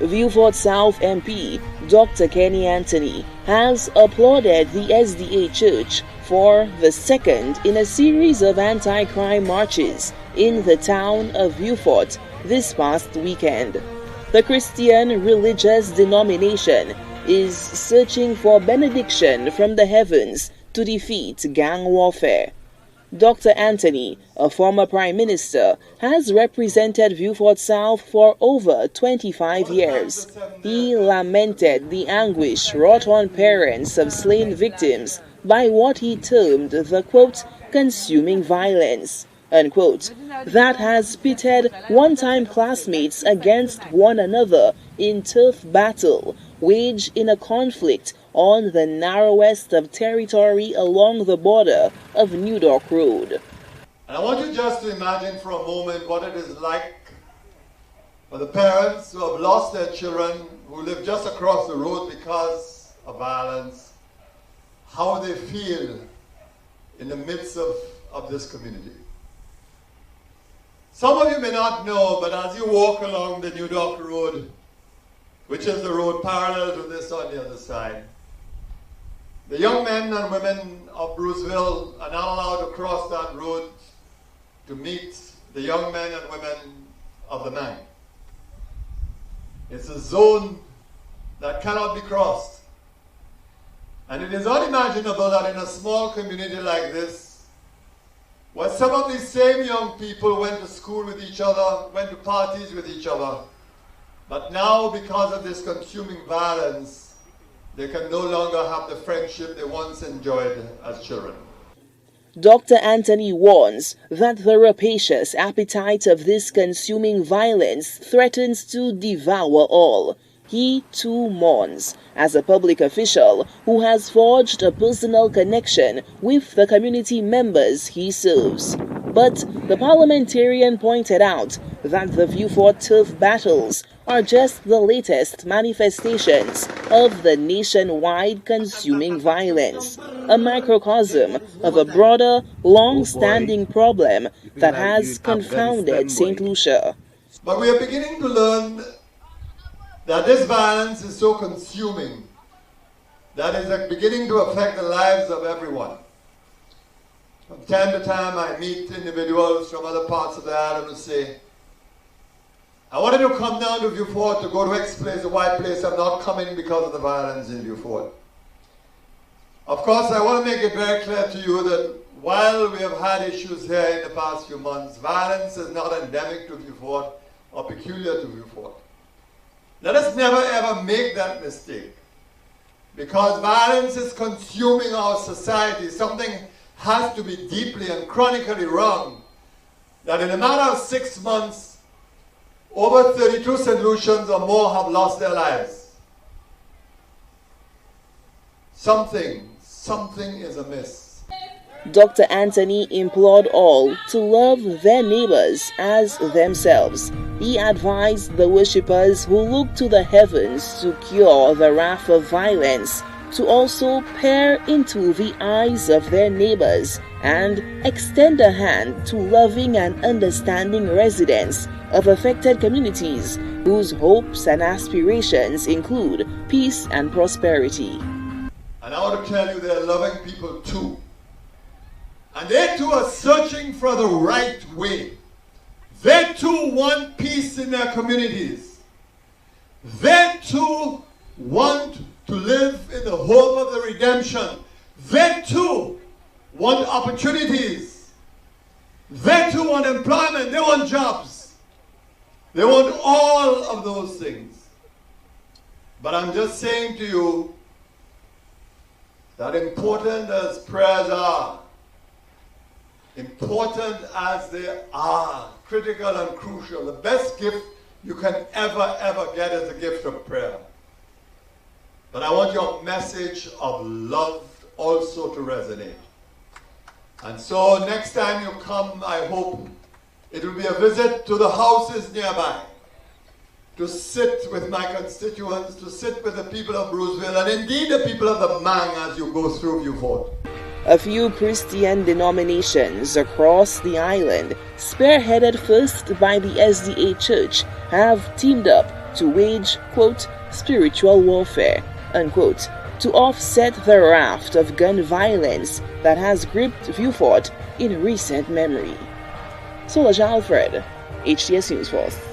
Vieux Fort South MP Dr. Kenny Anthony has applauded the SDA Church for the second in a series of anti-crime marches in the town of Vieux Fort this past weekend. The Christian religious denomination is searching for benediction from the heavens to defeat gang warfare. Dr. Anthony, a former Prime Minister, has represented Vieux Fort South for over 25 years. He lamented the anguish wrought on parents of slain victims by what he termed the, quote, consuming violence, unquote, that has pitted one-time classmates against one another in tough battle, waged in a conflict on the narrowest of territory along the border of New Dock Road. And I want you just to imagine for a moment what it is like for the parents who have lost their children, who live just across the road because of violence, how they feel in the midst of this community. Some of you may not know, but as you walk along the New Dock Road, which is the road parallel to this on the other side, the young men and women of Bruceville are not allowed to cross that road to meet the young men and women of the mine. It's a zone that cannot be crossed. And it is unimaginable that in a small community like this, where some of these same young people went to school with each other, went to parties with each other, but now because of this consuming violence, they can no longer have the friendship they once enjoyed as children. Dr. Anthony warns that the rapacious appetite of this consuming violence threatens to devour all. He too mourns, as a public official who has forged a personal connection with the community members he serves. But the parliamentarian pointed out that the Vieux Fort turf battles are just the latest manifestations of the nationwide consuming violence, a microcosm of a broader, long-standing problem that has confounded St. Lucia. But we are beginning to learn that this violence is so consuming that it's beginning to affect the lives of everyone. From time to time, I meet individuals from other parts of the island who say, I wanted to come down to Vieux Fort to go to X place, the Y place. I'm not coming because of the violence in Vieux Fort. Of course, I want to make it very clear to you that while we have had issues here in the past few months, violence is not endemic to Vieux Fort or peculiar to Vieux Fort. Let us never ever make that mistake, because violence is consuming our society. Something has to be deeply and chronically wrong that in a matter of 6 months, over 32 St. Lucians or more have lost their lives. Something is amiss. Dr. Anthony implored all to love their neighbors as themselves. He advised the worshippers who look to the heavens to cure the wrath of violence to also peer into the eyes of their neighbors and extend a hand to loving and understanding residents of affected communities whose hopes and aspirations include peace and prosperity. And I want to tell you, they're loving people too. And they too are searching for the right way. They too want peace in their communities. They too want to live in the hope of the redemption. They too want opportunities. They too want employment. They want jobs. They want all of those things. But I'm just saying to you that important as prayers are, important as they are, critical and crucial, the best gift you can ever get is the gift of prayer. But I want your message of love also to resonate. And so next time you come, I hope it will be a visit to the houses nearby, to sit with my constituents, to sit with the people of Bruceville, and indeed the people of the Mang as you go through Vieux Fort. A few Christian denominations across the island, spearheaded first by the SDA Church, have teamed up to wage, quote, spiritual warfare, unquote, to offset the raft of gun violence that has gripped Vieux Fort in recent memory. Solange Alfred, HTS News Force.